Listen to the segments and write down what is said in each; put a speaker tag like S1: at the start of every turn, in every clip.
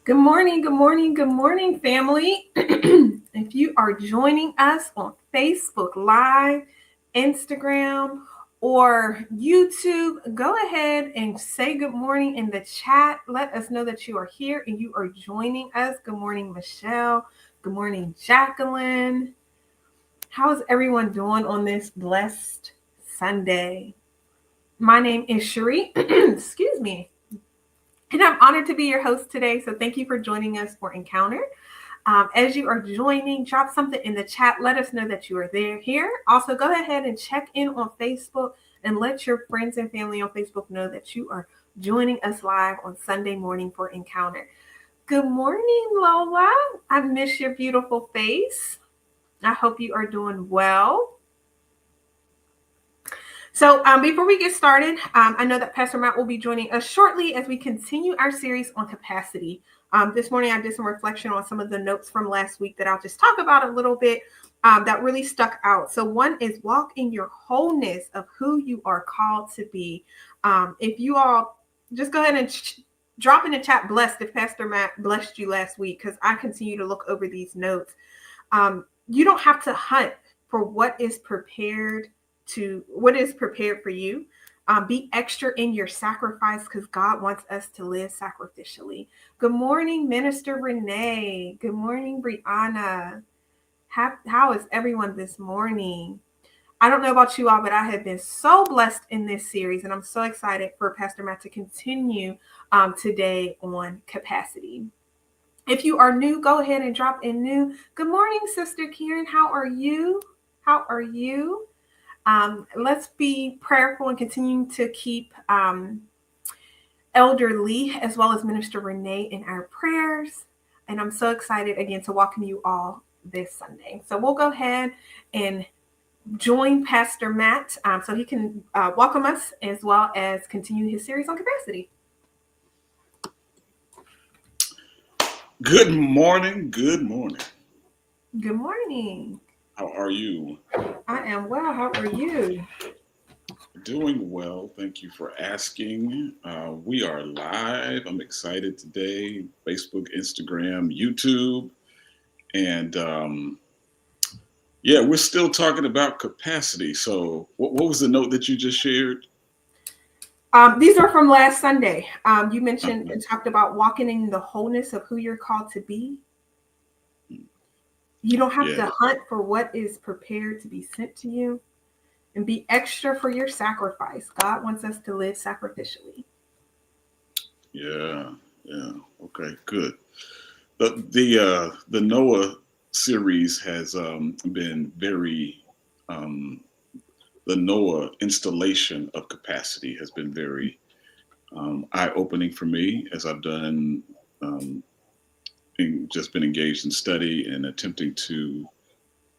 S1: Good morning, good morning, good morning, family. If you are joining us on Facebook Live, Instagram, or YouTube, go ahead and say good morning in the chat. Let us know that you are here and you are joining us. Good morning, Michelle. Good morning, Jacqueline. How is everyone doing on this blessed Sunday? My name is Cherie. Excuse me. And I'm honored to be your host today. So thank you for joining us for Encounter. As you are joining, drop something in the chat. Let us know that you are there here. Also, go ahead and check in on Facebook and let your friends and family on Facebook know that you are joining us live on Sunday morning for Encounter. Good morning, Lola. I miss your beautiful face. I hope you are doing well. So before we get started, I know that Pastor Matt will be joining us shortly as we continue our series on capacity. This morning, I did some reflection on some of the notes from last week that I'll just talk about a little bit that really stuck out. So one is walk in your wholeness of who you are called to be. If you all just go ahead and drop in the chat blessed if Pastor Matt blessed you last week, because I continue to look over these notes. You don't have to hunt for what is prepared for you. Be extra in your sacrifice because God wants us to live sacrificially. Good morning, Minister Renee. Good morning, Brianna. How is everyone this morning? I don't know about you all, but I have been so blessed in this series, and I'm so excited for Pastor Matt to continue today on capacity. If you are new, go ahead and drop in new. Good morning, Sister Karen. How are you? How are you? Let's be prayerful and continue to keep Elder Lee as well as Minister Renee in our prayers. And I'm so excited again to welcome you all this Sunday. So we'll go ahead and join Pastor Matt so he can welcome us as well as continue his series on capacity.
S2: Good morning. Good morning.
S1: Good morning.
S2: How are you?
S1: I am well. How are you?
S2: Doing well. Thank you for asking. We are live. I'm excited today. Facebook, Instagram, YouTube. And yeah, we're still talking about capacity. So, what was the note that you just shared?
S1: These are from last Sunday. You mentioned
S2: Okay.
S1: and talked about walking in the wholeness of who you're called to be. You don't have
S2: Yeah,
S1: to hunt for what is prepared to be sent to you, and be extra for your sacrifice. God wants us to live sacrificially.
S2: yeah, yeah. Okay, good. The Noah series has been very the Noah installation of capacity has been very eye-opening for me as I've done just been engaged in study and attempting to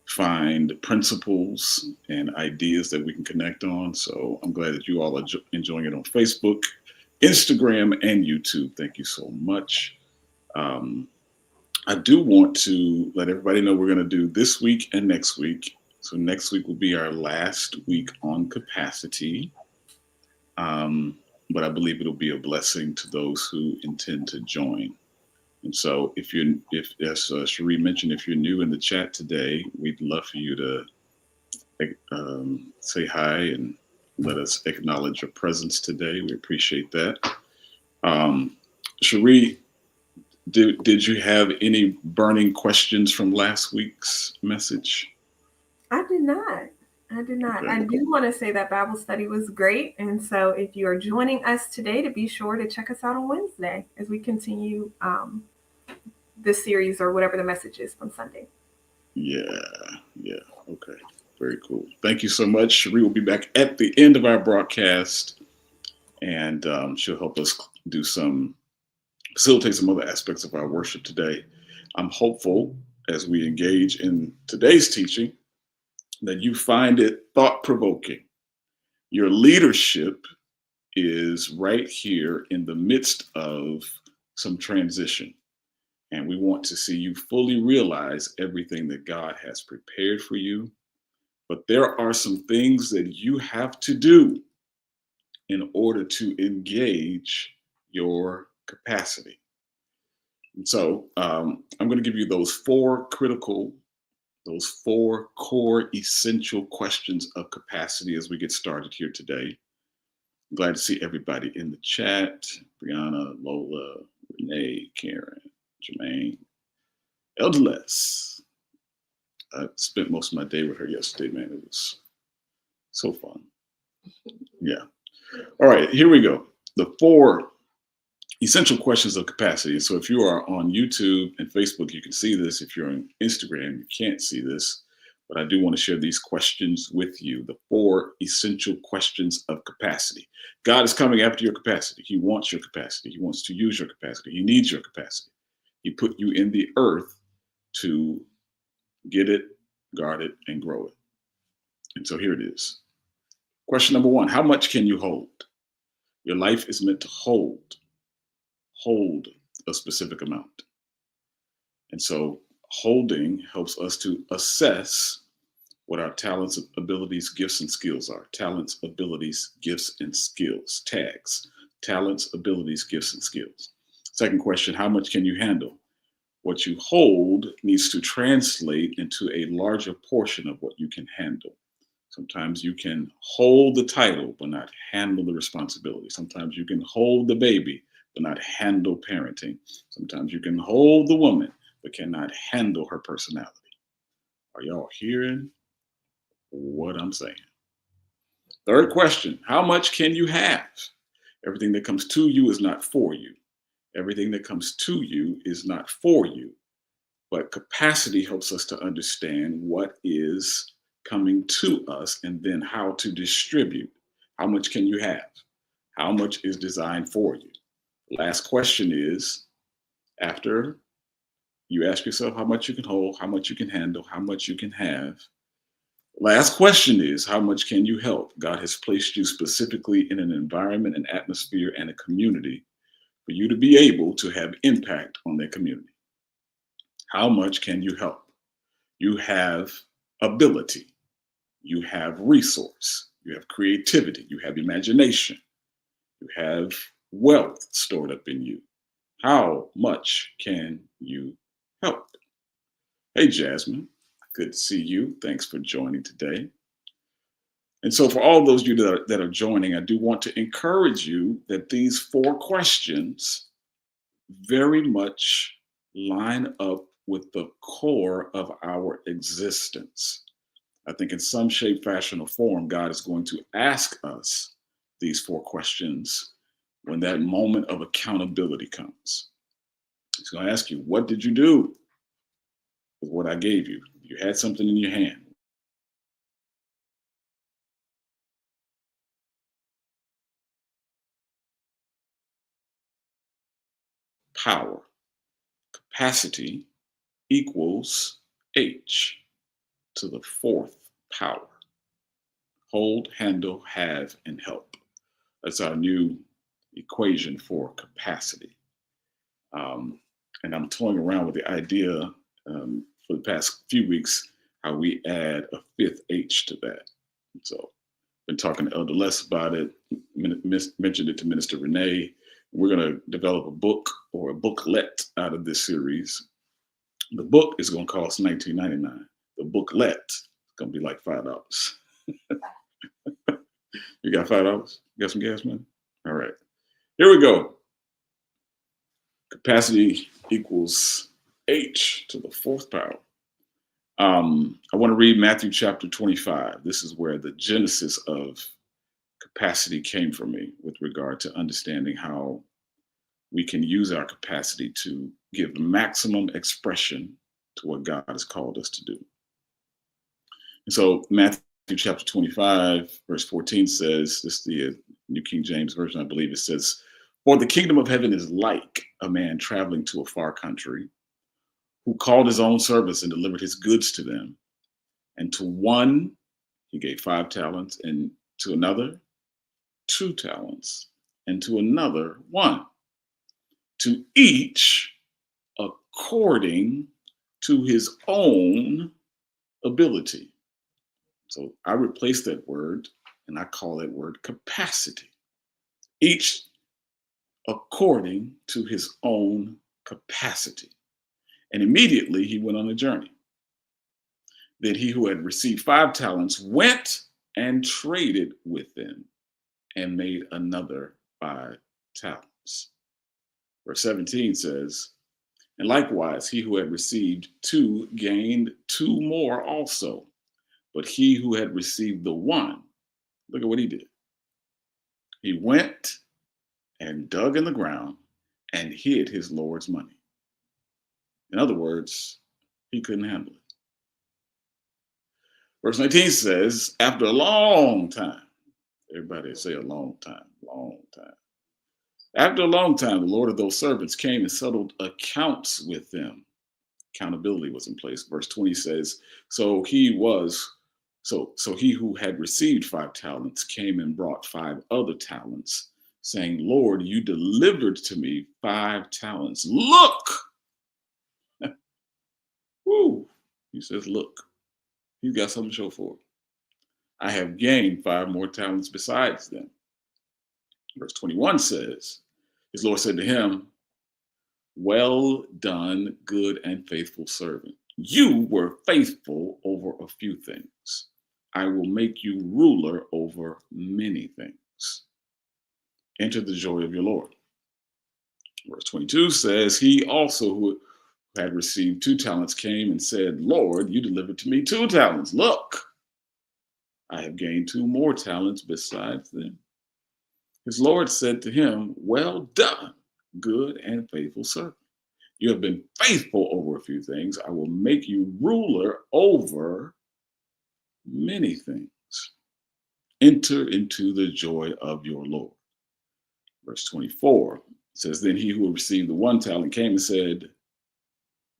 S2: find principles and ideas that we can connect on. So I'm glad that you all are enjoying it on Facebook, Instagram, and YouTube. Thank you so much. Um, I do want to let everybody know we're going to do this week and next week. So next week will be our last week on capacity. Um, but I believe it'll be a blessing to those who intend to join. And so, if as Cherie mentioned, if you're new in the chat today, we'd love for you to say hi and let us acknowledge your presence today. We appreciate that. Um, Cherie, did you have any burning questions from last week's message?
S1: I did not. I did not.
S2: Okay.
S1: I do want to say that Bible study was great. And so if you are joining us today, to be sure to check us out on Wednesday as we continue this series or whatever the message is from Sunday.
S2: Yeah. Yeah. Okay. Very cool. Thank you so much. Cherie will be back at the end of our broadcast, and she'll help us facilitate some other aspects of our worship today. I'm hopeful as we engage in today's teaching that you find it thought provoking. Your leadership is right here in the midst of some transition. And we want to see you fully realize everything that God has prepared for you. But there are some things that you have to do in order to engage your capacity. So I'm going to give you those four core essential questions of capacity as we get started here today. I'm glad to see everybody in the chat. Brianna, Lola, Renee, Karen, Jermaine, Elder Les. I spent most of my day with her yesterday, man. It was so fun. Yeah. All right, here we go. The four essential questions of capacity. So if you are on YouTube and Facebook, you can see this. If you're on Instagram, you can't see this. But I do want to share these questions with you. The four essential questions of capacity. God is coming after your capacity. He wants your capacity. He wants to use your capacity. He needs your capacity. He put you in the earth to get it, guard it, and grow it. And so here it is. Question number one: how much can you hold? Your life is meant to hold a specific amount. And so holding helps us to assess what our talents, abilities, gifts, and skills are. Talents, abilities, gifts, and skills. Tags. Talents, abilities, gifts, and skills. Second question: how much can you handle? What you hold needs to translate into a larger portion of what you can handle. Sometimes you can hold the title, but not handle the responsibility. Sometimes you can hold the baby, but not handle parenting. Sometimes you can hold the woman, but cannot handle her personality. Are y'all hearing what I'm saying? Third question: how much can you have? Everything that comes to you is not for you. Everything that comes to you is not for you. But capacity helps us to understand what is coming to us and then how to distribute. How much can you have? How much is designed for you? Last question is, after you ask yourself how much you can hold, how much you can handle, how much you can have. Last question is, how much can you help? God has placed you specifically in an environment, an atmosphere, and a community for you to be able to have impact on that community. How much can you help? You have ability, you have resource, you have creativity, you have imagination, you have wealth stored up in you. How much can you help? Hey, Jasmine, good to see you. Thanks for joining today. And so, for all those of you that are joining, I do want to encourage you that these four questions very much line up with the core of our existence. I think in some shape, fashion, or form, God is going to ask us these four questions when that moment of accountability comes. He's going to ask you, what did you do with what I gave you? You had something in your hand. Power. Capacity equals H to the fourth power. Hold, handle, have, and help. That's our new equation for capacity. And I'm toying around with the idea for the past few weeks how we add a fifth H to that. So, been talking to Elder Les about it. Mentioned it to Minister Renee. We're going to develop a book or a booklet out of this series. The book is going to cost $19.99. The booklet is going to be like $5. You got $5? You got some gas money? All right. Here we go. Capacity equals H to the fourth power. I want to read Matthew chapter 25. This is where the genesis of capacity came for me with regard to understanding how we can use our capacity to give maximum expression to what God has called us to do. And so Matthew chapter 25, verse 14 says, this is the New King James Version, I believe it says, "For the kingdom of heaven is like a man traveling to a far country, who called his own servants and delivered his goods to them. And to one, he gave 5 talents, and to another, 2 talents, and to another, 1. To each according to his own ability." So I replace that word and I call that word capacity. Each according to his own capacity. And immediately he went on a journey. Then he who had received 5 talents went and traded with them and made another 5 talents. Verse 17 says, and likewise, he who had received 2 gained 2 more also. But he who had received the 1, look at what he did. He went and dug in the ground and hid his Lord's money. In other words, he couldn't handle it. Verse 19 says, after a long time, everybody say a long time, long time. After a long time, the Lord of those servants came and settled accounts with them. Accountability was in place. Verse 20 says, so he who had received 5 talents came and brought 5 other talents, saying, Lord, you delivered to me 5 talents. Look. Woo. He says, look, he's got something to show for it. I have gained 5 more talents besides them. Verse 21 says, his Lord said to him, well done, good and faithful servant. You were faithful over a few things. I will make you ruler over many things. Enter the joy of your Lord. Verse 22 says, he also who had received 2 talents came and said, Lord, you delivered to me 2 talents. Look, I have gained 2 more talents besides them. His Lord said to him, well done, good and faithful servant. You have been faithful over a few things. I will make you ruler over many things. Enter into the joy of your Lord. Verse 24 says, then he who received the 1 talent came and said,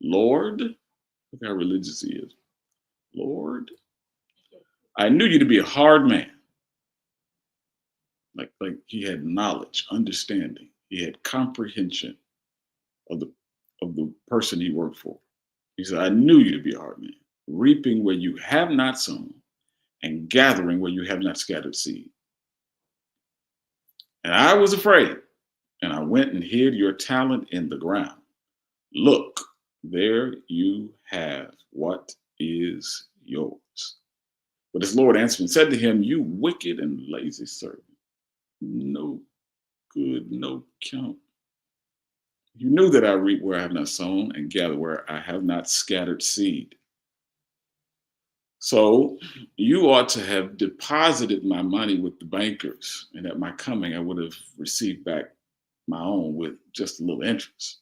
S2: Lord, look how religious he is. Lord, I knew you to be a hard man. Like he had knowledge, understanding. He had comprehension of the person he worked for. He said, I knew you to be a hard man, reaping where you have not sown and gathering where you have not scattered seed. And I was afraid, and I went and hid your talent in the ground. Look, there you have what is yours. But his Lord answered and said to him, you wicked and lazy servant, no good, no count. You knew that I reap where I have not sown and gather where I have not scattered seed. So you ought to have deposited my money with the bankers, and at my coming, I would have received back my own with just a little interest.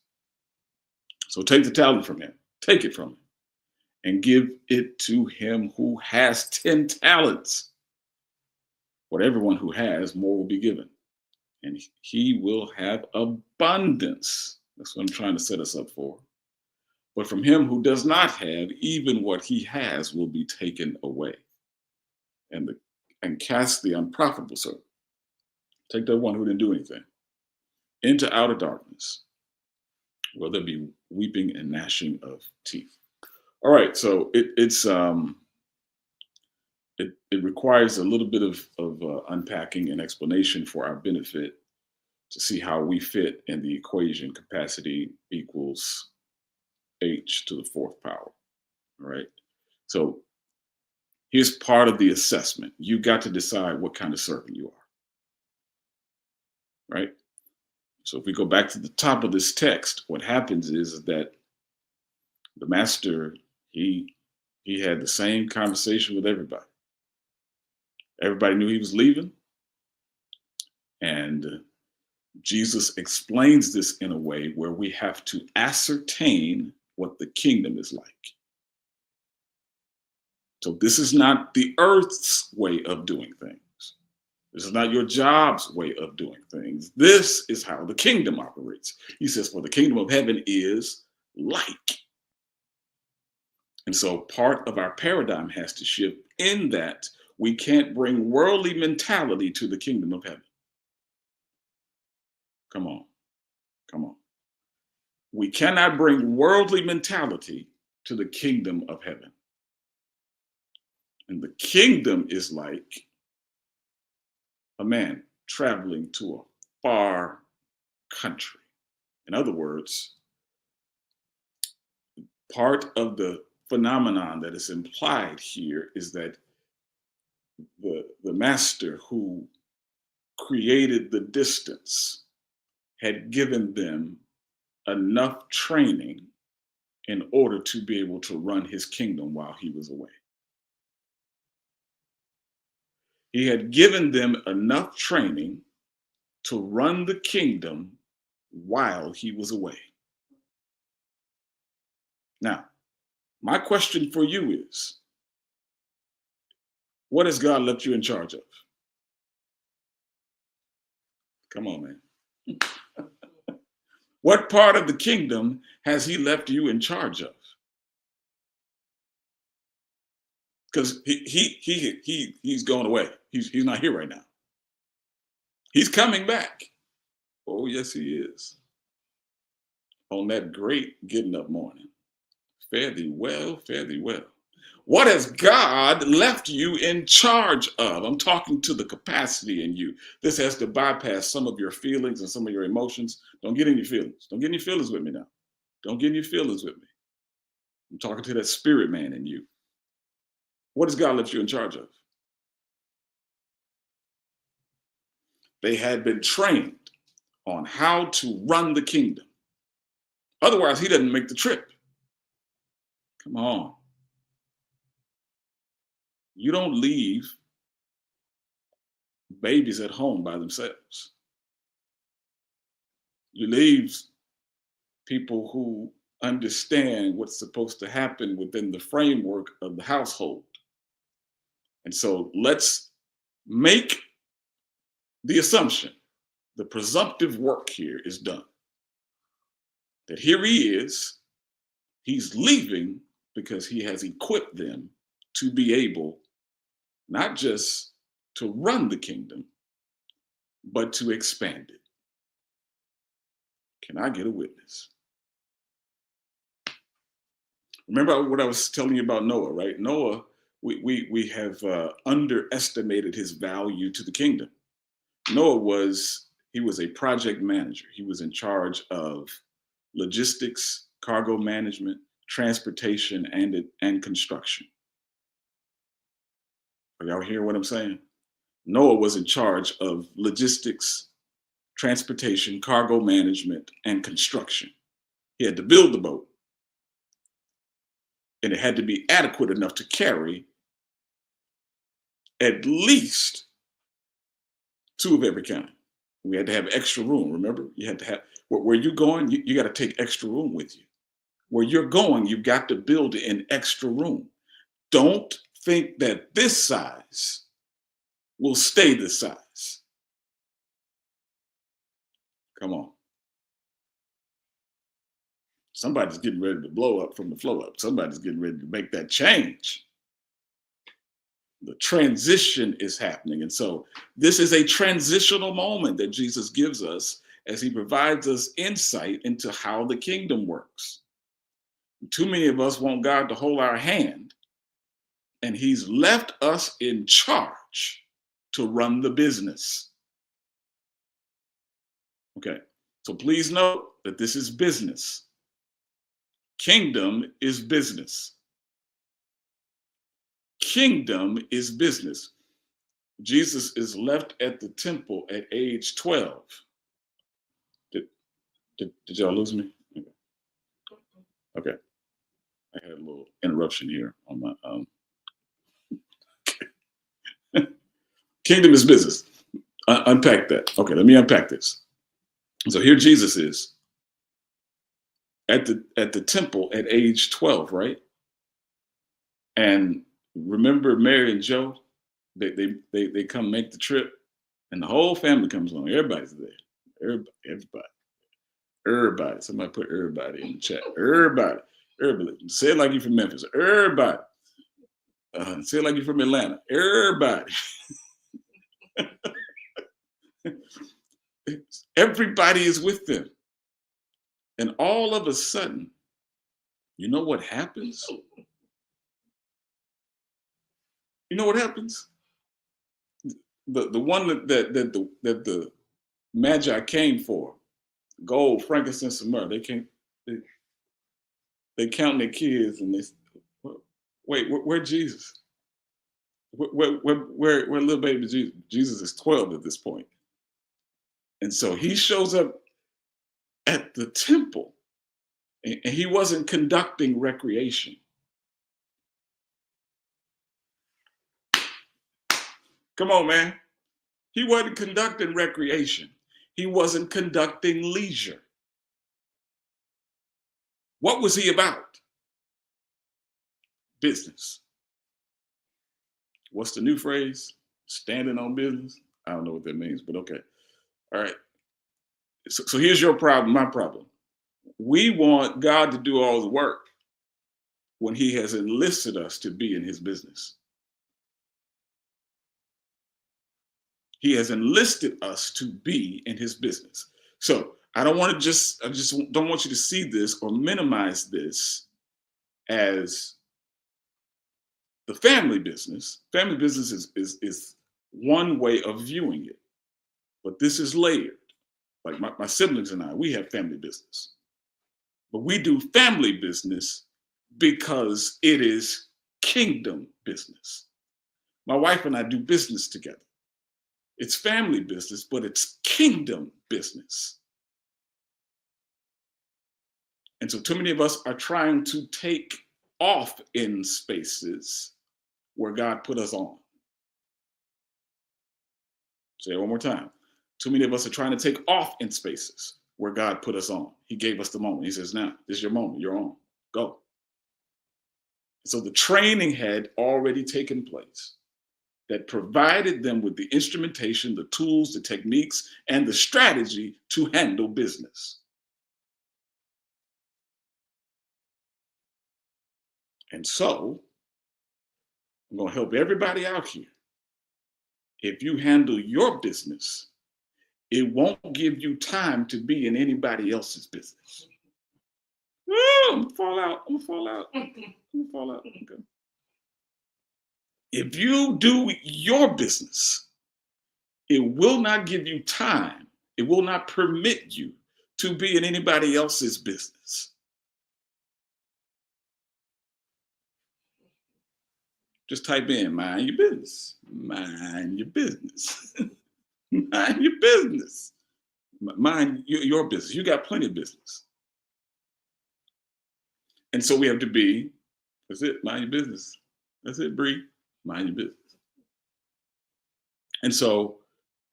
S2: So take the talent from him, take it from him, and give it to him who has 10 talents. What everyone who has, more will be given, and he will have abundance. That's what I'm trying to set us up for. But from him who does not have, even what he has will be taken away. And cast the unprofitable servant. Take that one who didn't do anything into outer darkness, where there be weeping and gnashing of teeth. All right, so it requires a little bit of unpacking and explanation for our benefit to see how we fit in the equation. Capacity equals h to the 4th power. All right, so here's part of the assessment. You got to decide what kind of servant you are. Right? So if we go back to the top of this text, what happens is that the master, he had the same conversation with everybody. Everybody knew he was leaving. And Jesus explains this in a way where we have to ascertain what the kingdom is like. So this is not the earth's way of doing things. This is not your job's way of doing things. This is how the kingdom operates. He says, for the kingdom of heaven is like. And so part of our paradigm has to shift in that we can't bring worldly mentality to the kingdom of heaven. Come on. Come on. We cannot bring worldly mentality to the kingdom of heaven. And the kingdom is like a man traveling to a far country. In other words, Part of the phenomenon that is implied here is that the master who created the distance had given them enough training in order to be able to run his kingdom while he was away. He had given them enough training to run the kingdom while he was away. Now, my question for you is, what has God left you in charge of? Come on, man. What part of the kingdom has he left you in charge of? Because he's going away. He's not here right now. He's coming back. Oh, yes, he is. On that great getting up morning. Fare thee well, fare thee well. What has God left you in charge of? I'm talking to the capacity in you. This has to bypass some of your feelings and some of your emotions. Don't get in your feelings. Don't get in your feelings with me now. Don't get in your feelings with me. I'm talking to that spirit man in you. What has God left you in charge of? They had been trained on how to run the kingdom. Otherwise, he doesn't make the trip. Come on. You don't leave babies at home by themselves. You leave people who understand what's supposed to happen within the framework of the household. And so let's make the assumption, the presumptive work here is done. That here he is, he's leaving because he has equipped them to be able not just to run the kingdom, but to expand it. Can I get a witness? Remember what I was telling you about Noah, right? Noah, we have underestimated his value to the kingdom. Noah was a project manager. He was in charge of logistics, cargo management, transportation, and construction. Are y'all hearing what I'm saying? Noah was in charge of logistics, transportation, cargo management, and construction. He had to build the boat. And it had to be adequate enough to carry at least 2 of every kind. We had to have extra room. Remember, you had to have, where you're going, you got to take extra room with you. Where you're going, you've got to build in extra room. Don't think that this size will stay this size. Come on. Somebody's getting ready to blow up from the flow up. Somebody's getting ready to make that change. The transition is happening. And so this is a transitional moment that Jesus gives us as he provides us insight into how the kingdom works. Too many of us want God to hold our hand, and he's left us in charge to run the business. Okay, so please note that this is business. Kingdom is business. Kingdom is business. Jesus is left at the temple at age 12. Did y'all lose me? Okay. I had a little interruption here on my Kingdom is business. Unpack that. Okay, let me unpack this. So here Jesus is at the temple at age 12, right? And remember Mary and Joe? They come make the trip, and the whole family comes along. Everybody's there. Everybody. Somebody put everybody in the chat. Everybody. Say it like you're from Memphis. Everybody. Say it like you're from Atlanta. Everybody. Everybody is with them. And all of a sudden, you know what happens? You know what happens? The one that the Magi came for, gold, frankincense, and myrrh. they count their kids and they, wait, where Jesus? Where little baby Jesus? Jesus is 12 at this point. And so he shows up at the temple, and he wasn't conducting recreation. Come on, man. He wasn't conducting recreation. He wasn't conducting leisure. What was he about? Business. What's the new phrase? Standing on business? I don't know what that means, but okay. All right. So here's your problem, my problem. We want God to do all the work when he has enlisted us to be in his business. He has enlisted us to be in his business. So I just don't want you to see this or minimize this as the family business. Family business is one way of viewing it, but this is layered. Like my siblings and I, we have family business, but we do family business because it is kingdom business. My wife and I do business together. It's family business, but it's kingdom business. And so too many of us are trying to take off in spaces where God put us on. Say it one more time. Too many of us are trying to take off in spaces where God put us on. He gave us the moment. He says, now, this is your moment. You're on. Go. So the training had already taken place that provided them with the instrumentation, the tools, the techniques, and the strategy to handle business. And so I'm going to help everybody out here. If you handle your business, it won't give you time to be in anybody else's business. Oh, I'm gonna fall out. I'm gonna fall out. I'm gonna fall out. Okay. If you do your business, it will not give you time. It will not permit you to be in anybody else's business. Just type in, mind your business. Mind your business. Mind your business. Mind your business. You got plenty of business. And so we have to be, that's it, mind your business. That's it, Bree. Mind your business. And so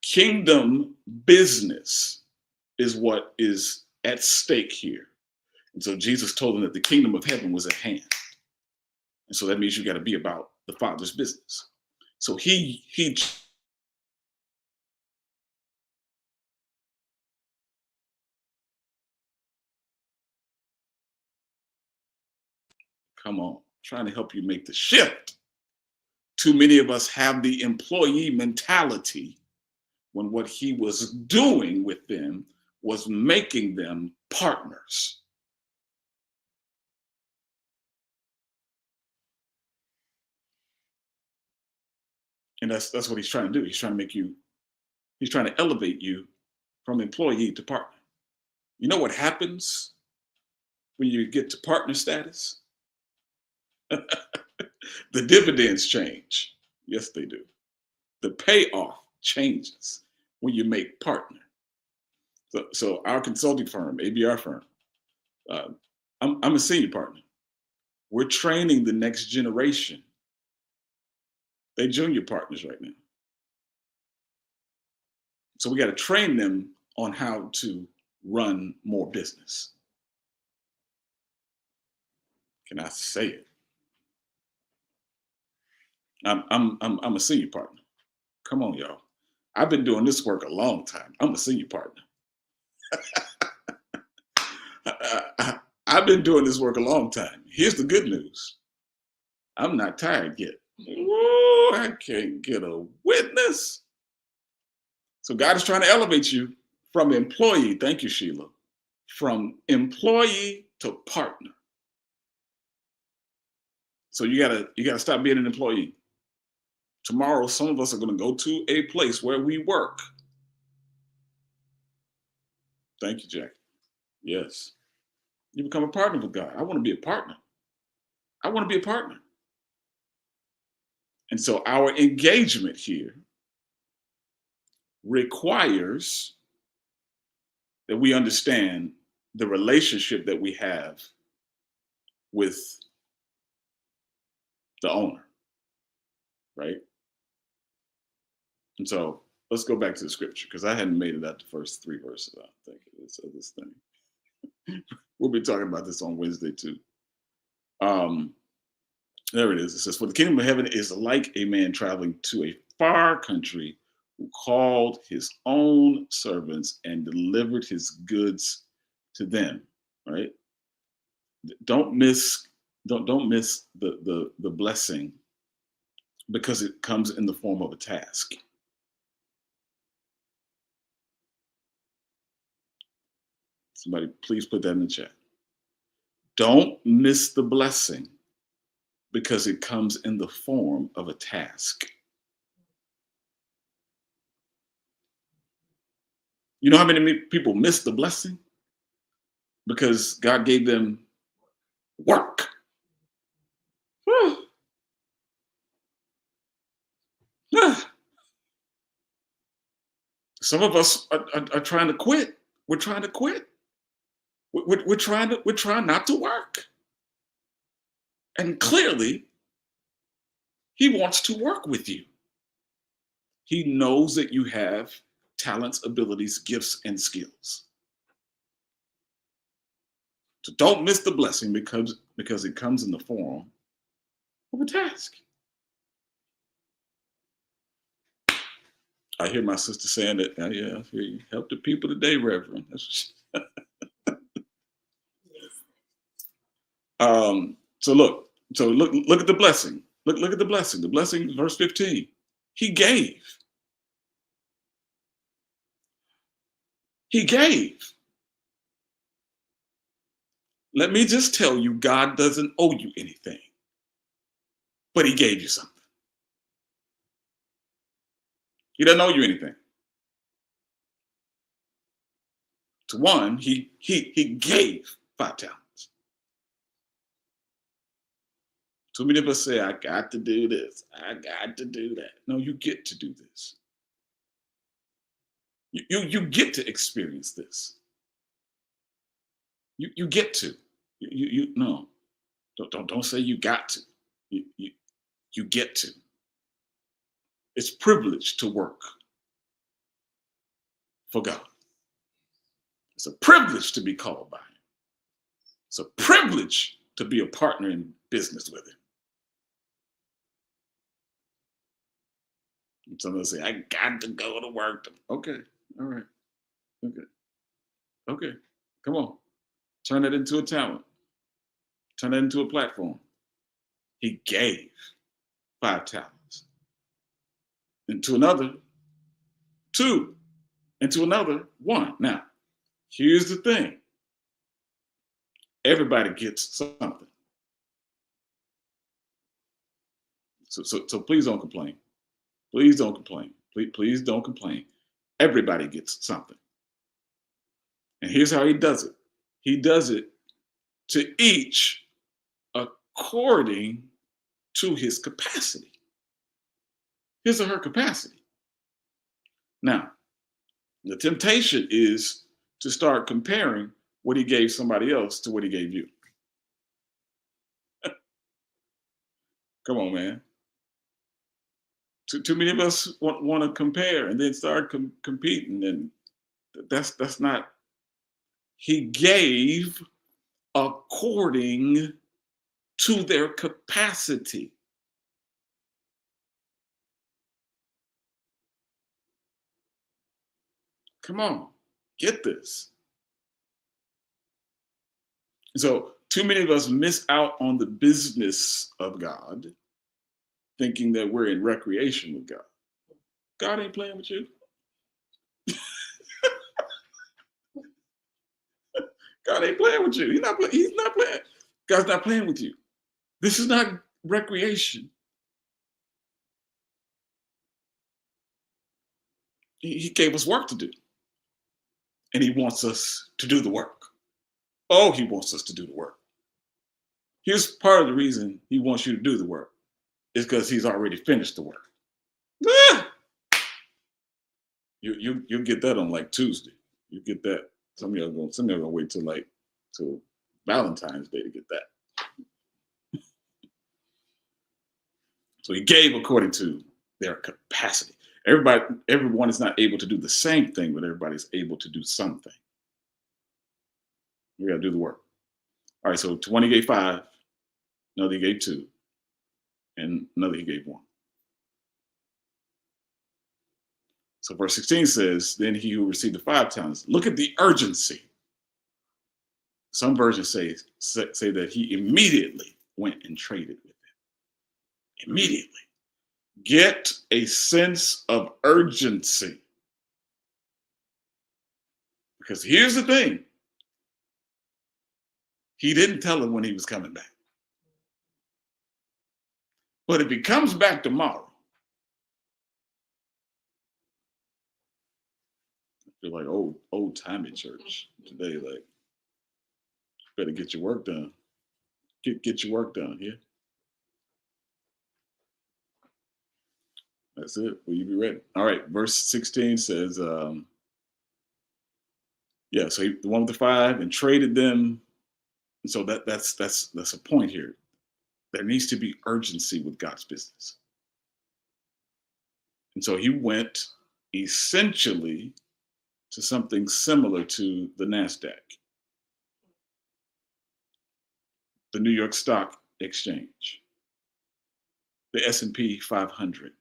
S2: kingdom business is what is at stake here. And so Jesus told them that the kingdom of heaven was at hand. And so that means you got to be about the Father's business. So he come on, trying to help you make the shift. Too many of us have the employee mentality when what he was doing with them was making them partners. And that's what he's trying to do. He's trying to elevate you from employee to partner. You know what happens when you get to partner status? The dividends change. Yes, they do. The payoff changes when you make partner. So our consulting firm, ABR firm, I'm a senior partner. We're training the next generation. They're junior partners right now. So we got to train them on how to run more business. Can I say it? I'm a senior partner. Come on, y'all. I've been doing this work a long time. I'm a senior partner. I've been doing this work a long time. Here's the good news. I'm not tired yet. Whoa, I can't get a witness. So God is trying to elevate you from employee, thank you, Sheila, from employee to partner. So you gotta stop being an employee. Tomorrow, some of us are going to go to a place where we work. Thank you, Jack. Yes. You become a partner with God. I want to be a partner. I want to be a partner. And so our engagement here requires that we understand the relationship that we have with the owner, right? And so let's go back to the scripture because I hadn't made it out the first 3 verses, I think, of this thing. We'll be talking about this on Wednesday too. There it is. It says, "For the kingdom of heaven is like a man traveling to a far country who called his own servants and delivered his goods to them." Right? Don't miss the blessing because it comes in the form of a task. Somebody please put that in the chat. Don't miss the blessing because it comes in the form of a task. You know how many people miss the blessing? Because God gave them work. Some of us are trying to quit. We're trying to quit. We're trying not to work. And clearly, he wants to work with you. He knows that you have talents, abilities, gifts, and skills. So don't miss the blessing because it comes in the form of a task. I hear my sister saying that. Yeah, I hear you. Help the people today, Reverend. So look at the blessing. Look at the blessing. The blessing, verse 15. He gave. He gave. Let me just tell you, God doesn't owe you anything, but he gave you something. He doesn't owe you anything. To one, he gave 5 talents. Too many of us say, I got to do this. I got to do that. No, you get to do this. You get to experience this. You get to. No. Don't say you got to. You get to. It's privilege to work for God. It's a privilege to be called by him. It's a privilege to be a partner in business with him. And some of us say, I got to go to work. Okay, all right. Okay. Come on. Turn that into a talent. Turn that into a platform. He gave 5 talents. And to another, 2. And to another, 1. Now, here's the thing. Everybody gets something. So please don't complain. Please don't complain. Please don't complain. Everybody gets something. And here's how he does it. He does it to each according to his capacity. His or her capacity. Now, the temptation is to start comparing what he gave somebody else to what he gave you. Come on, man. Too many of us want to compare and then start competing, and that's not. He gave according to their capacity. Come on, get this. So too many of us miss out on the business of God, thinking that we're in recreation with God. God ain't playing with you. God ain't playing with you. He's not playing. God's not playing with you. This is not recreation. He gave us work to do. And he wants us to do the work. Oh, he wants us to do the work. Here's part of the reason he wants you to do the work is because he's already finished the work. Ah! You'll get that on like Tuesday. You get that. Some of y'all gonna wait till Valentine's Day to get that. So he gave according to their capacity. Everyone is not able to do the same thing, but everybody's able to do something. We gotta do the work. All right, so to one he gave 5, another he gave 2, and another he gave 1. So verse 16 says, then he who received the 5 talents, look at the urgency. Some versions say that he immediately went and traded with it. Immediately. Get a sense of urgency. Because here's the thing. He didn't tell him when he was coming back. But if he comes back tomorrow, I feel like old timey church today, like, better get your work done. Get your work done here. That's it. Will you be ready? All right. Verse 16 says, so the one with the 5 and traded them. And so that's a point here. There needs to be urgency with God's business. And so he went essentially to something similar to the NASDAQ, the New York Stock Exchange, the S&P 500.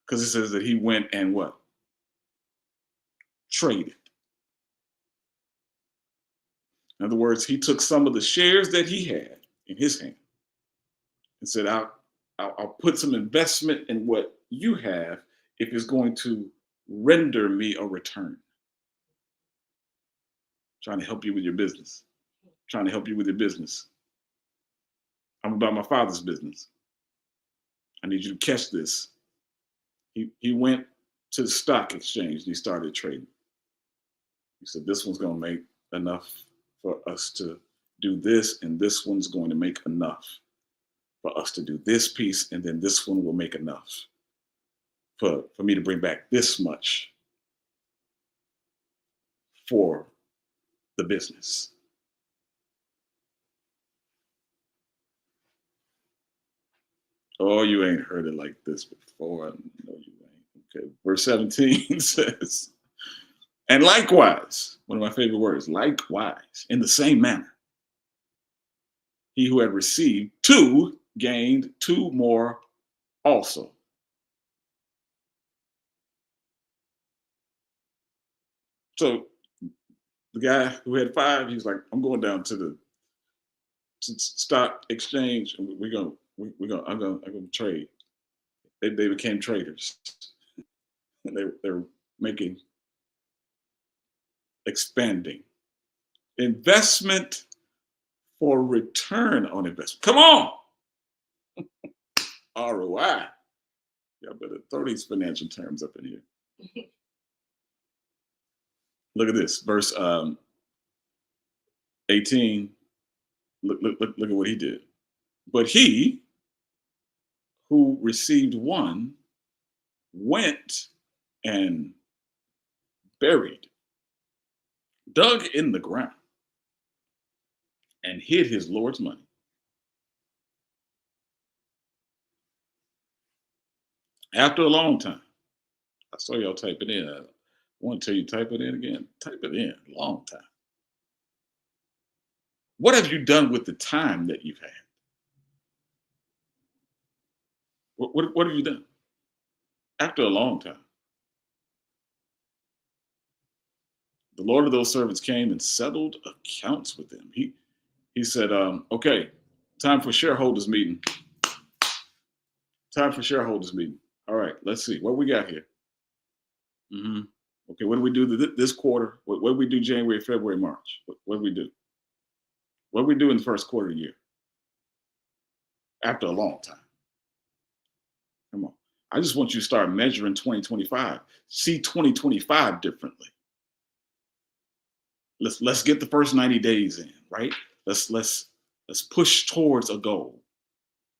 S2: Because it says that he went and what? Traded. In other words, he took some of the shares that he had in his hand and said, I'll put some investment in what you have if it's going to render me a return. Trying to help you with your business. Trying to help you with your business. I'm about my Father's business. I need you to catch this. He went to the stock exchange and he started trading. He said, this one's going to make enough for us to do this, and this one's going to make enough for us to do this piece, and then this one will make enough for me to bring back this much for the business. Oh, you ain't heard it like this before. I know you ain't. Okay, verse 17 says, and likewise, one of my favorite words, likewise, in the same manner, he who had received 2 gained 2 more also. So the guy who had 5, he's like, I'm going down to the stock exchange, and I'm gonna trade. They became traders. They were expanding. Investment for return on investment. Come on. ROI. Y'all better throw these financial terms up in here. Look at this, verse 18. Look at what he did. But he who received 1 went and buried, dug in the ground, and hid his Lord's money. After a long time, I saw y'all type it in. I want to tell you, type it in again. Type it in, long time. What have you done with the time that you've had? What have you done? After a long time. The Lord of those servants came and settled accounts with them. He said, okay, time for shareholders meeting. Time for shareholders meeting. All right, let's see. What we got here? Mm-hmm. Okay, what do we do this quarter? What do we do January, February, March? What do we do? What do we do in the first quarter of the year? After a long time. Come on. I just want you to start measuring 2025. See 2025 differently. let's get the first 90 days in, right? Let's push towards a goal.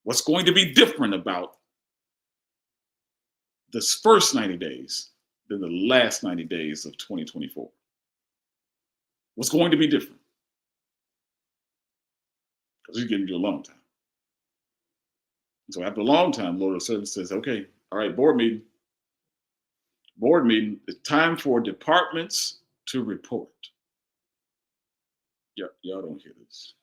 S2: What's going to be different about this first 90 days than the last 90 days of 2024? What's going to be different? Because he's getting you a long time. So after a long time, Lord of Service says, okay, all right, board meeting. It's time for departments to report. Yeah, y'all don't hear this.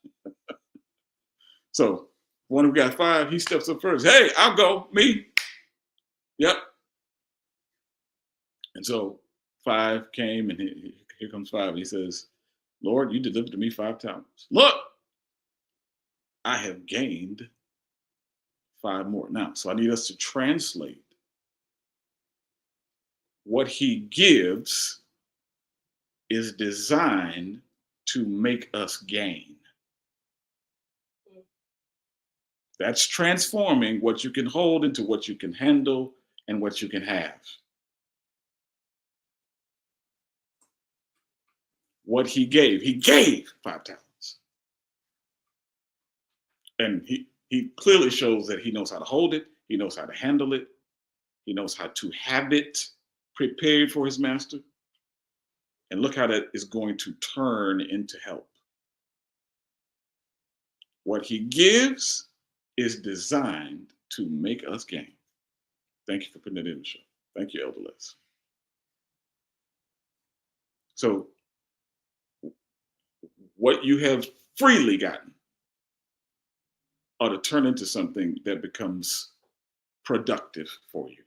S2: So one who got 5, he steps up first. Hey, I'll go, me. Yep. And so 5 came, and here comes 5. And he says, Lord, you delivered to me 5 talents. Look, I have gained 5 more. Now, so I need us to translate what he gives is designed to make us gain. That's transforming what you can hold into what you can handle and what you can have. What he gave 5 talents. And he clearly shows that he knows how to hold it, he knows how to handle it, he knows how to have it prepared for his master. And look how that is going to turn into help. What he gives is designed to make us gain. Thank you for putting that in the show. Thank you, Elder Les. So, what you have freely gotten ought to turn into something that becomes productive for you.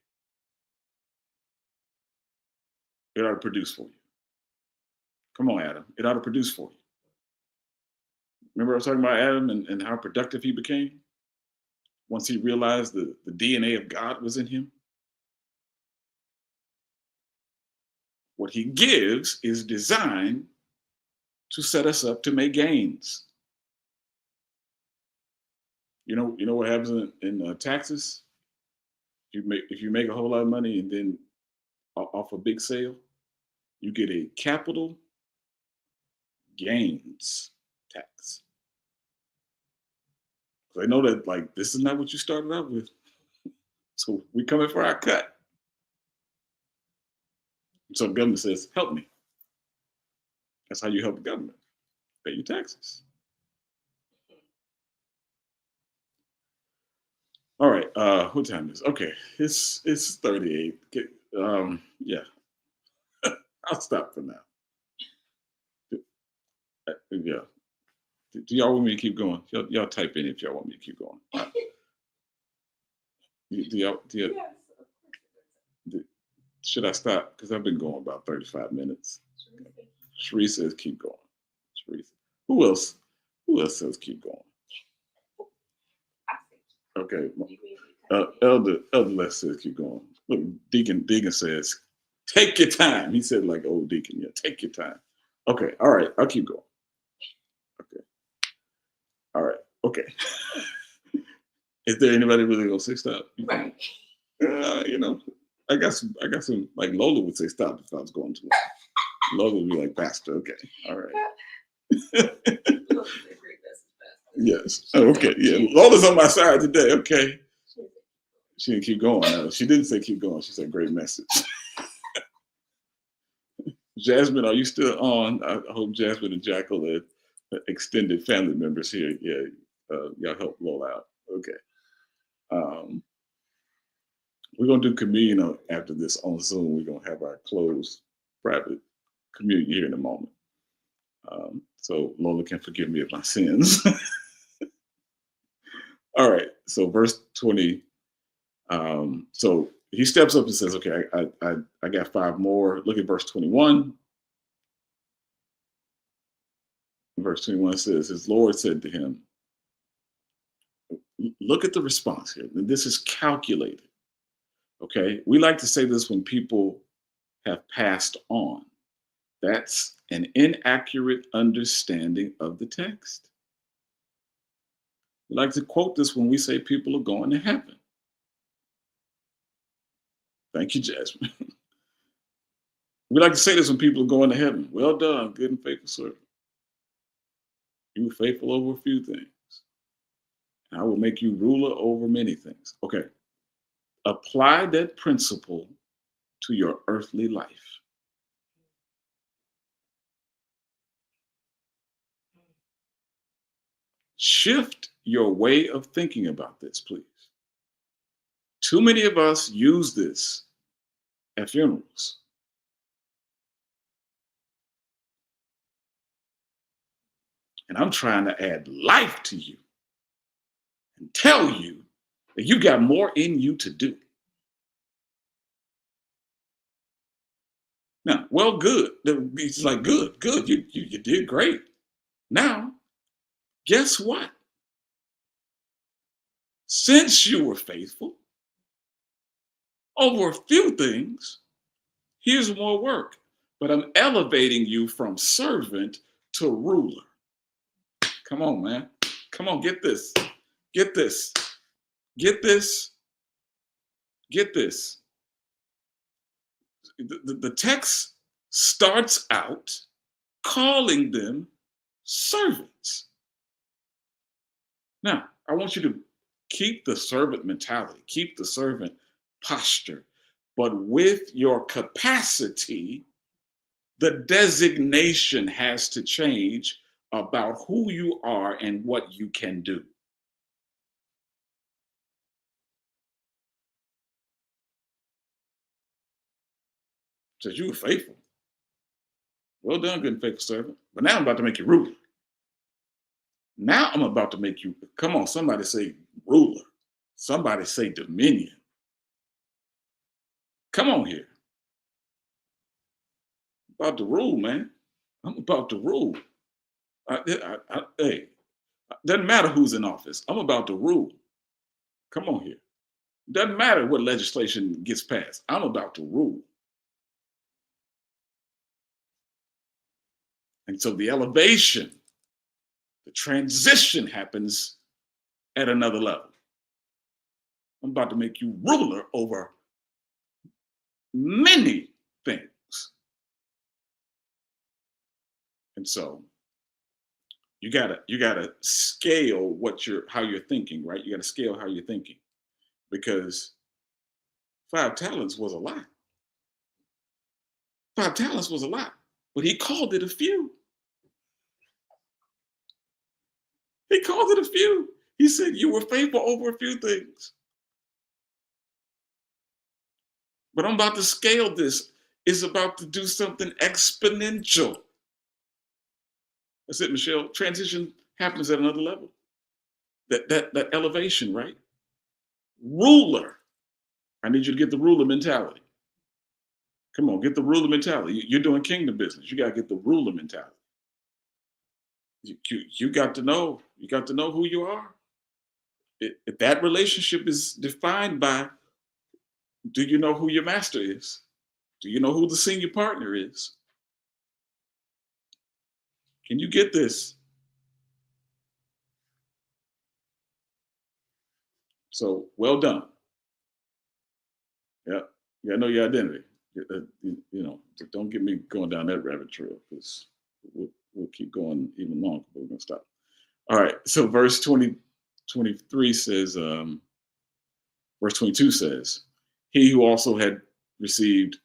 S2: It ought to produce for you. Come on, Adam. It ought to produce for you. Remember I was talking about Adam and how productive he became? Once he realized the DNA of God was in him. What he gives is designed to set us up to make gains. You know what happens in taxes? If you make a whole lot of money and then off a big sale, you get a capital gains tax. They know that, like, this is not what you started out with. So we come in for our cut. So the government says, help me. That's how you help the government. Pay your taxes. All right. What time is it? Okay. It's 38. Yeah. I'll stop for now. Yeah. Do y'all want me to keep going? Y'all type in if y'all want me to keep going. Should I stop? Because I've been going about 35 minutes. Sheree says keep going. Sheree. Who else says keep going? Okay. Elder Les says keep going. Look, Deacon says, take your time. He said like old Deacon, yeah, take your time. Okay, all right, I'll keep going. Okay. All right, okay. Is there anybody really gonna say stop?
S1: Right.
S2: I got some like Lola would say stop if I was going to. Lola would be like, Pastor, okay, all right. Yes. Oh, okay. Yeah. Lola's on my side today. Okay. She didn't keep going. No, she didn't say keep going. She said great message. Jasmine, are you still on? I hope Jasmine and Jackal are extended family members here. Yeah. Y'all help Lola out. Okay. We're gonna do communion after this on Zoom. We're gonna have our closed private communion here in a moment. So Lola can forgive me of my sins. All right, so verse 20. So he steps up and says, okay, I got 5 more. Look at verse 21. Verse 21 says, his Lord said to him, look at the response here. This is calculated. Okay, we like to say this when people have passed on. That's an inaccurate understanding of the text. We like to quote this when we say people are going to heaven. Thank you, Jasmine. We like to say this when people are going to heaven. Well done, good and faithful servant. You were faithful over a few things. I will make you ruler over many things. Okay. Apply that principle to your earthly life. Shift your way of thinking about this, please. Too many of us use this at funerals. And I'm trying to add life to you and tell you that you got more in you to do. Now, well, good. It's like, good. You did great. Now, guess what? Since you were faithful over a few things, here's more work. But I'm elevating you from servant to ruler. Come on, man. Come on, get this. Get this. Get this. Get this. The text starts out calling them servants. Now, I want you to keep the servant mentality, keep the servant posture, but with your capacity, the designation has to change about who you are and what you can do. Says you were faithful. Well done, good and faithful servant. But now I'm about to make you ruler. Now I'm about to make you, come on, somebody say ruler. Somebody say dominion. Come on here. About to rule, man. I'm about to rule. Hey, doesn't matter who's in office. I'm about to rule. Come on here. Doesn't matter what legislation gets passed. I'm about to rule. And so the elevation, the transition happens at another level. I'm about to make you ruler over many things. And so you gotta scale how you're thinking, right? You gotta scale how you're thinking, because 5 talents was a lot. 5 talents was a lot, but he called it a few. He called it a few. He said, you were faithful over a few things. But I'm about to scale this. It's about to do something exponential. That's it, Michelle. Transition happens at another level. That elevation, right? Ruler. I need you to get the ruler mentality. Come on, get the ruler mentality. You're doing kingdom business. You got to get the ruler mentality. You got to know. You got to know who you are. If that relationship is defined by, do you know who your master is? Do you know who the senior partner is? Can you get this? So, well done. Yeah, know your identity. Don't get me going down that rabbit trail, because we'll keep going even longer, but we're going to stop. All right, so verse 23 says, verse 22 says, he who also had received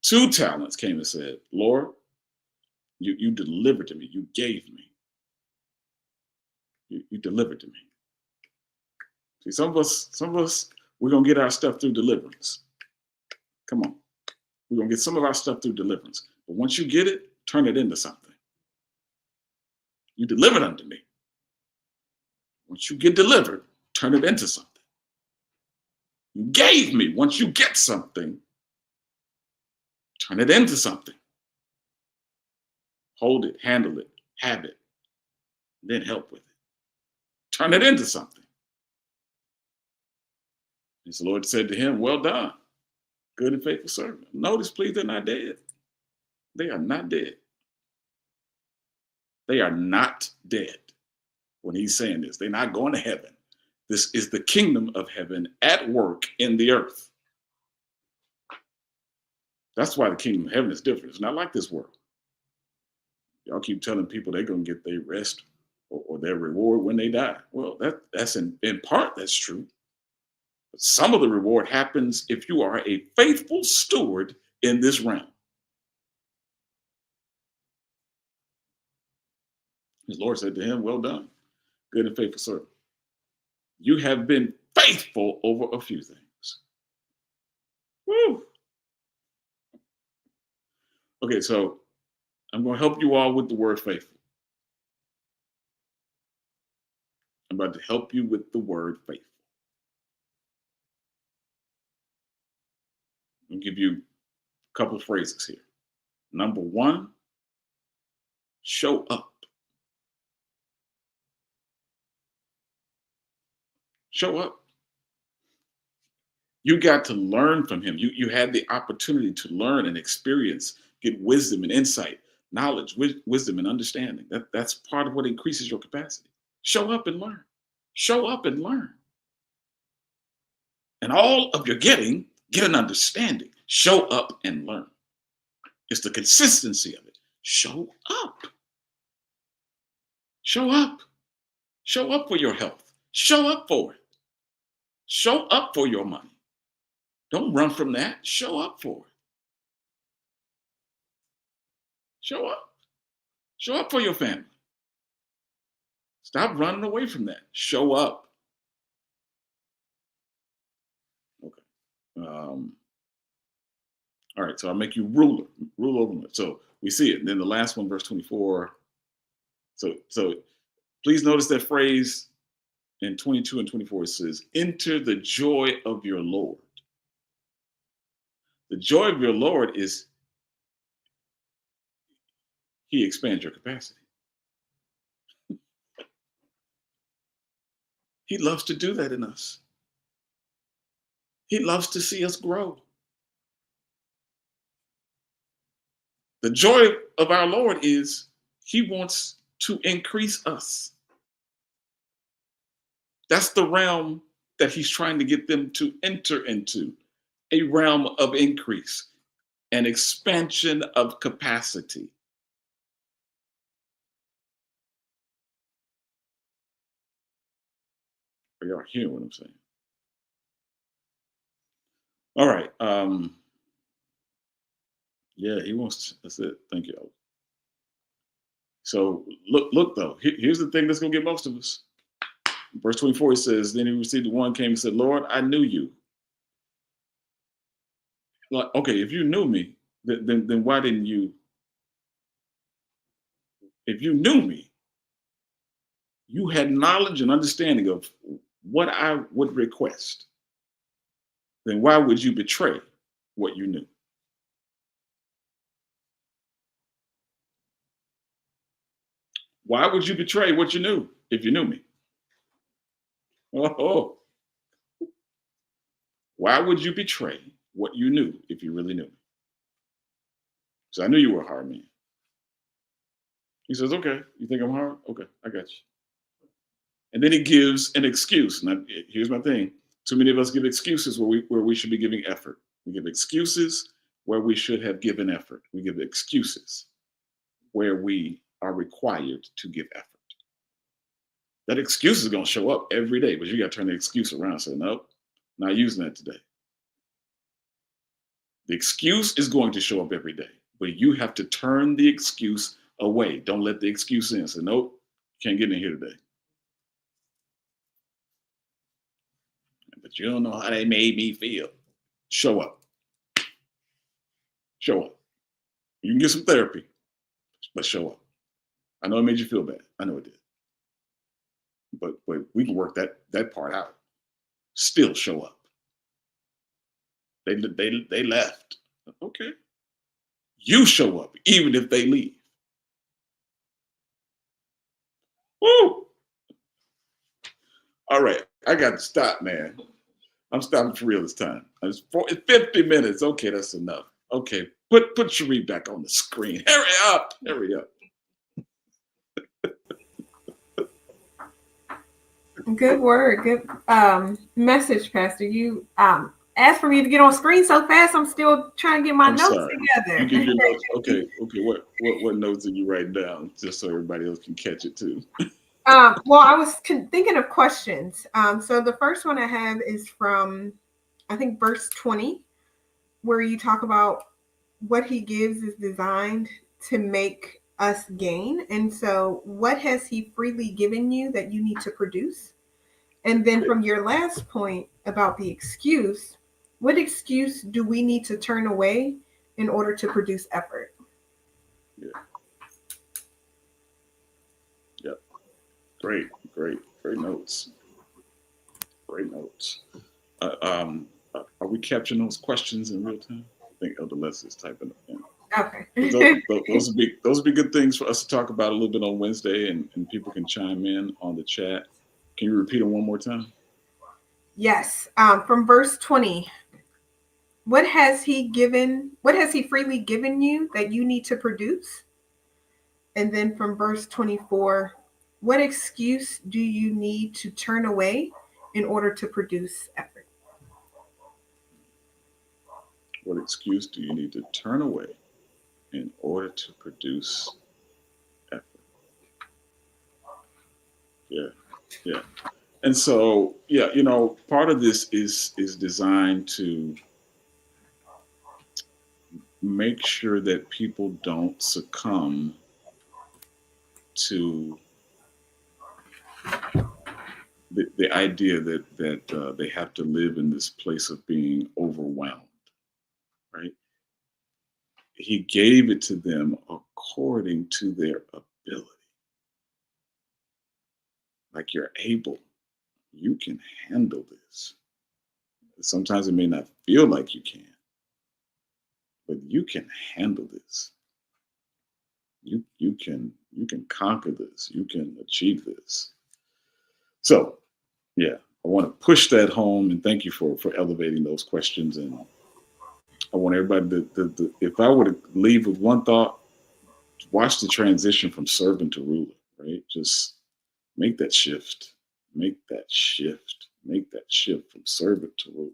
S2: 2 talents came and said, Lord, you delivered to me. You gave me. You delivered to me. See, some of us, we're going to get our stuff through deliverance. Come on. We're going to get some of our stuff through deliverance. But once you get it, turn it into something. You delivered unto me. Once you get delivered, turn it into something. You gave me. Once you get something, turn it into something. Hold it, handle it, have it, then help with it. Turn it into something. And the Lord said to him, well done, good and faithful servant. Notice, please, they're not dead. They are not dead. They are not dead when he's saying this. They're not going to heaven. This is the kingdom of heaven at work in the earth. That's why the kingdom of heaven is different. It's not like this world. Y'all keep telling people they're going to get their rest or their reward when they die. Well, that's in part that's true. But some of the reward happens if you are a faithful steward in this realm. His Lord said to him, well done, good and faithful servant. You have been faithful over a few things. Woo. Okay, so I'm going to help you all with the word faithful. I'm about to help you with the word faithful. I'll give you a couple of phrases here. Number one, show up. Show up. You got to learn from him. You had the opportunity to learn and experience, get wisdom and insight, knowledge, wisdom and understanding. That's part of what increases your capacity. Show up and learn. Show up and learn. And all of your getting, get an understanding. Show up and learn. It's the consistency of it. Show up. Show up. Show up for your health. Show up for it. Show up for your money. Don't run from that. Show up for it. Show up. Show up for your family. Stop running away from that. Show up. Okay. All right. So I'll make you ruler. Rule over them. So we see it. And then the last one, verse 24. So please notice that phrase in 22 and 24. It says, enter the joy of your Lord. The joy of your Lord is he expands your capacity. He loves to do that in us. He loves to see us grow. The joy of our Lord is he wants to increase us. That's the realm that he's trying to get them to enter into, a realm of increase, an expansion of capacity. Are y'all hearing what I'm saying? All right. Yeah, he wants to, that's it. Thank you. So look though, here's the thing that's gonna get most of us. Verse 24, it says, then he received the one, came and said, Lord, I knew you. Like, okay, if you knew me, then why didn't you? If you knew me, you had knowledge and understanding of what I would request, then why would you betray what you knew? Why would you betray what you knew if you knew me? Oh, why would you betray what you knew if you really knew me? So I knew you were a hard man. He says, okay, you think I'm hard? Okay, I got you. And then he gives an excuse. Now, here's my thing. Too many of us give excuses where we should be giving effort. We give excuses where we should have given effort. We give excuses where we are required to give effort. That excuse is going to show up every day, but you got to turn the excuse around and say, nope, not using that today. The excuse is going to show up every day, but you have to turn the excuse away. Don't let the excuse in. Say, nope, can't get in here today. But you don't know how they made me feel. Show up. Show up. You can get some therapy, but show up. I know it made you feel bad. I know it did. But we can work that part out. Still show up. They left. Okay. You show up even if they leave. Woo! All right. I got to stop, man. I'm stopping for real this time. It's 50 minutes. Okay, that's enough. Okay, put Cherie back on the screen. Hurry up. Hurry up.
S1: Good word. Good message, Pastor. You asked for me to get on screen so fast. I'm still trying to get my
S2: I'm
S1: notes
S2: sorry. You
S1: together.
S2: give your notes. Okay, okay. What notes did you write down, just so everybody else can catch it too?
S1: Well, I was thinking of questions. So the first one I have is from, I think, verse 20, where you talk about what he gives is designed to make us gain. And so, what has he freely given you that you need to produce? And then
S2: Yeah,
S1: from your last point about the excuse, what excuse do we need to turn away in order to produce effort?
S2: yeah, yeah. Great, great notes. Great notes. Are we capturing those questions in real time? I think Elder Leslie's typing it in. Because
S1: Okay.
S2: those would be good things for us to talk about a little bit on Wednesday, and people can chime in on the chat. Can you repeat them one more time?
S1: Yes. From verse 20, what has he given? What has he freely given you that you need to produce? And then from verse 24, what excuse do you need to turn away in order to produce effort?
S2: What excuse do you need to turn away in order to produce effort? Yeah, yeah. And so, yeah, part of this is designed to make sure that people don't succumb to the idea that they have to live in this place of being overwhelmed, right? He gave it to them according to their ability. Like, you're able, you can handle this. Sometimes it may not feel like you can, but you can handle this. You can conquer this. You can achieve this. So, yeah, I want to push that home, and thank you for elevating those questions. And I want everybody if I were to leave with one thought, watch the transition from servant to ruler, right? Just make that shift. Make that shift. Make that shift from servant to ruler.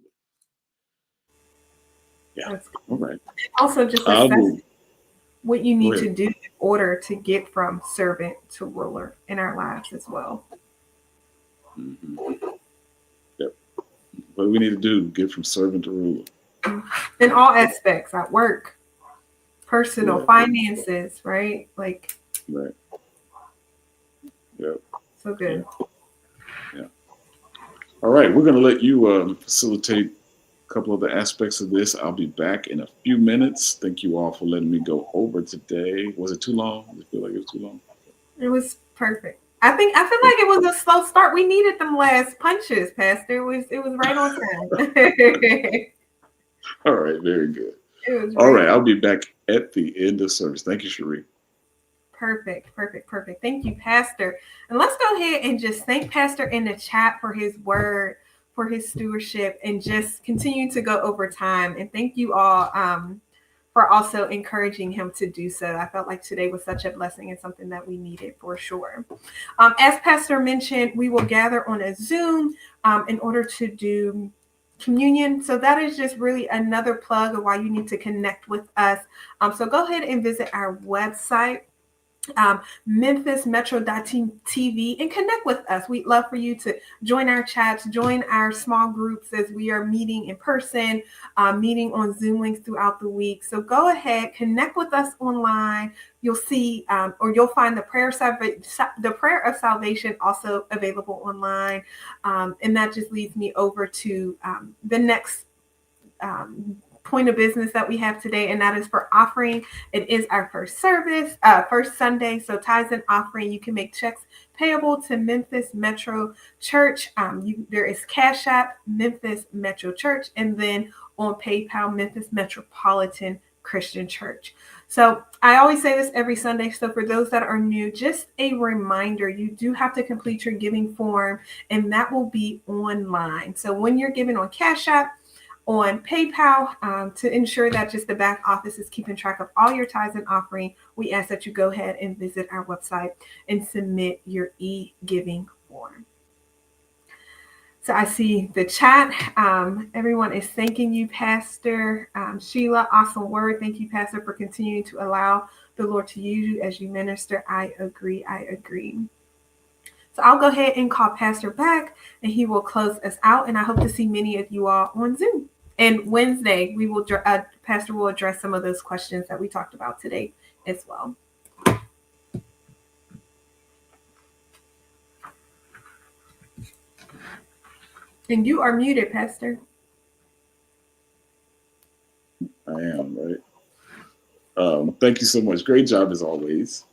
S2: Yeah.
S1: That's
S2: All right.
S1: also just
S2: I
S1: assess
S2: will
S1: what you
S2: go
S1: need
S2: ahead.
S1: to do in order to get from servant to ruler in our lives as well.
S2: Hmm. Yep. What do we need to do? Get from servant to ruler.
S1: In all aspects, at work, personal,
S2: Yeah.
S1: finances, right? Like,
S2: Right. Yep.
S1: so
S2: Yeah.
S1: good.
S2: Yeah. All right. We're going to let you facilitate a couple of the aspects of this. I'll be back in a few minutes. Thank you all for letting me go over today. Was it too long? I feel like it was too long.
S1: It was perfect. I feel like it was a slow start. We needed them last punches, Pastor. It was right on time. It
S2: All right. Very good.
S1: was
S2: All
S1: right
S2: right.
S1: on.
S2: I'll be back at the end of service. Thank you, Cherie.
S1: Perfect, perfect, perfect. Thank you, Pastor. And let's go ahead and just thank Pastor in the chat for his word, for his stewardship, and just continue to go over time. And thank you all for also encouraging him to do so. I felt like today was such a blessing and something that we needed for sure. As Pastor mentioned, we will gather on a Zoom in order to do communion. So that is just really another plug of why you need to connect with us. So go ahead and visit our website, memphismetro.tv, and connect with us. We'd love for you to join our chats, join our small groups as we are meeting in person, meeting on Zoom links throughout the week. So go ahead, connect with us online. You'll see, or you'll find the prayer of salvation also available online, and that just leads me over to the next point of business that we have today, and that is for offering. It is our first service, first Sunday. So tithes and offering, you can make checks payable to Memphis Metro Church. There is Cash App, Memphis Metro Church, and then on PayPal, Memphis Metropolitan Christian Church. So I always say this every Sunday. So for those that are new, just a reminder, you do have to complete your giving form, and that will be online. So when you're giving on Cash App, on PayPal, to ensure that just the back office is keeping track of all your tithes and offering, we ask that you go ahead and visit our website and submit your e-giving form. So I see the chat. Everyone is thanking you, Pastor Sheila. Awesome word. Thank you, Pastor, for continuing to allow the Lord to use you as you minister. I agree. I agree. So I'll go ahead and call Pastor back and he will close us out. And I hope to see many of you all on Zoom. And Wednesday, we will Pastor will address some of those questions that we talked about today as well. And you are muted, Pastor.
S2: I am, right? Thank you so much. Great job as always.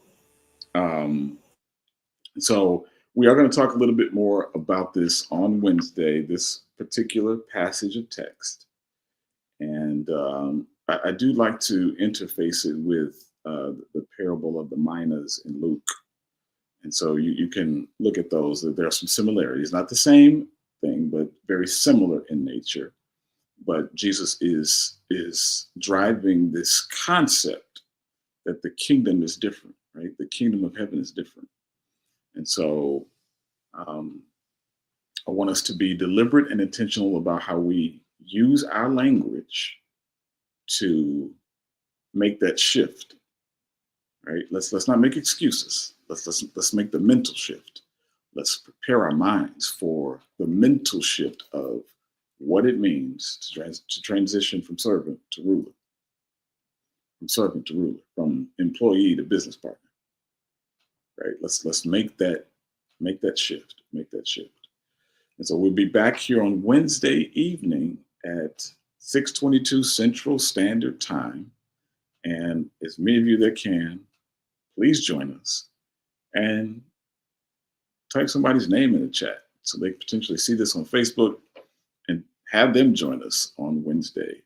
S2: So we are going to talk a little bit more about this on Wednesday, this particular passage of text. And I do like to interface it with the parable of the minas in Luke. And so you can look at those. There are some similarities, not the same thing, but very similar in nature. But Jesus is driving this concept that the kingdom is different, right? The kingdom of heaven is different. And so I want us to be deliberate and intentional about how we use our language to make that shift, right? Let's not make excuses. Let's make the mental shift. Let's prepare our minds for the mental shift of what it means to transition from servant to ruler, from servant to ruler, from employee to business partner. Right? Let's make that shift. Make that shift. And so we'll be back here on Wednesday evening at 6:22 Central Standard Time. And as many of you that can, please join us and type somebody's name in the chat so they potentially see this on Facebook and have them join us on Wednesday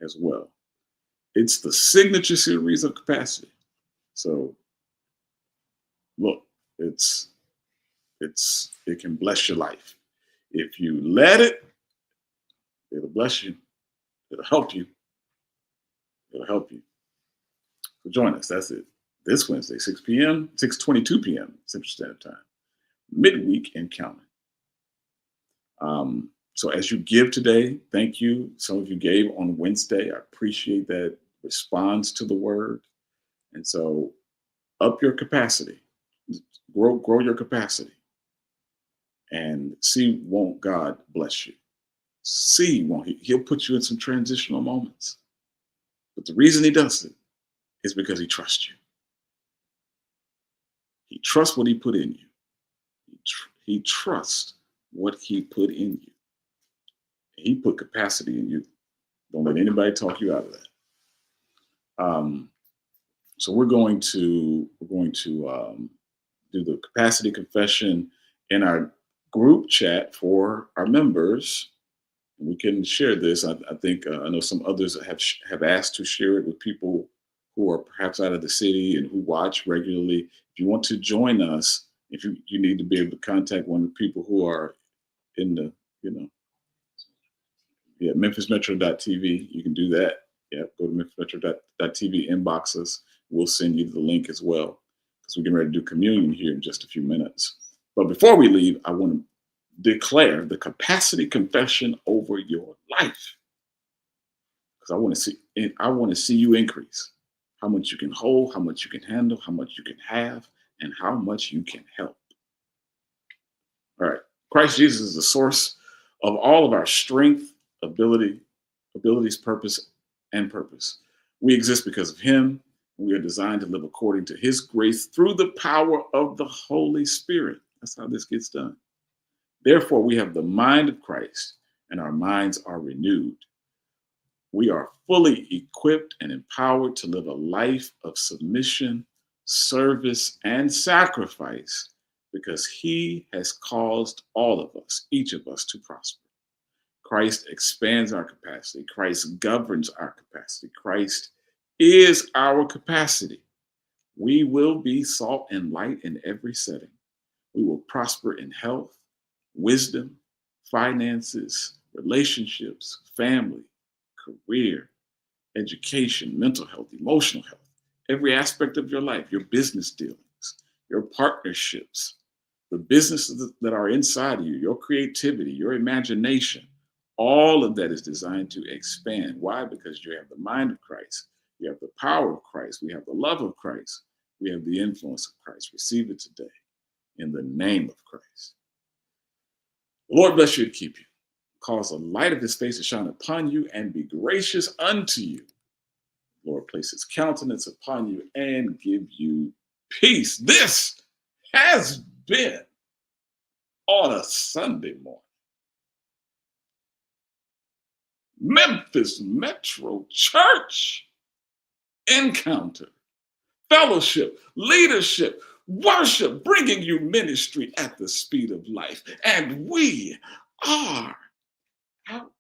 S2: as well. It's the signature series of capacity. So look, it can bless your life. If you let it, it'll bless you. It'll help you. It'll help you. So join us. That's it. This Wednesday, 6 p.m., 6:22 p.m. Central Standard Time, midweek and counting. So as you give today, thank you. Some of you gave on Wednesday. I appreciate that response to the word. And so up your capacity, grow your capacity, and see, won't God bless you? See, won't he? He'll put you in some transitional moments. But the reason he does it is because he trusts you. He trusts what he put in you. He trusts what he put in you. He put capacity in you. Don't let anybody talk you out of that. So we're going to do the capacity confession in our group chat for our members. We can share this. I think I know some others have asked to share it with people who are perhaps out of the city and who watch regularly. If you want to join us, if you need to be able to contact one of the people who are in the, MemphisMetro.tv, you can do that. Yeah, go to MemphisMetro.tv, inbox us. We'll send you the link as well, because we're getting ready to do communion here in just a few minutes. But before we leave, I want to declare the capacity confession over your life, because I want to see you increase. How much you can hold, how much you can handle, how much you can have, and how much you can help. All right. Christ Jesus is the source of all of our strength, abilities, purpose, and purpose. We exist because of him. We are designed to live according to his grace through the power of the Holy Spirit. That's how this gets done. Therefore, we have the mind of Christ, and our minds are renewed. We are fully equipped and empowered to live a life of submission, service, and sacrifice, because he has caused all of us, each of us, to prosper. Christ expands our capacity. Christ governs our capacity. Christ is our capacity. We will be salt and light in every setting. We will prosper in health, wisdom, finances, relationships, family, career, education, mental health, emotional health, every aspect of your life, your business dealings, your partnerships, the businesses that are inside of you, your creativity, your imagination, all of that is designed to expand. Why? Because you have the mind of Christ, you have the power of Christ, we have the love of Christ, we have the influence of Christ. Receive it today in the name of Christ. The Lord bless you and keep you. Cause the light of his face to shine upon you and be gracious unto you. The Lord place his countenance upon you and give you peace. This has been on a Sunday morning, Memphis Metro Church encounter, fellowship, leadership, worship, bringing you ministry at the speed of life. And we are out.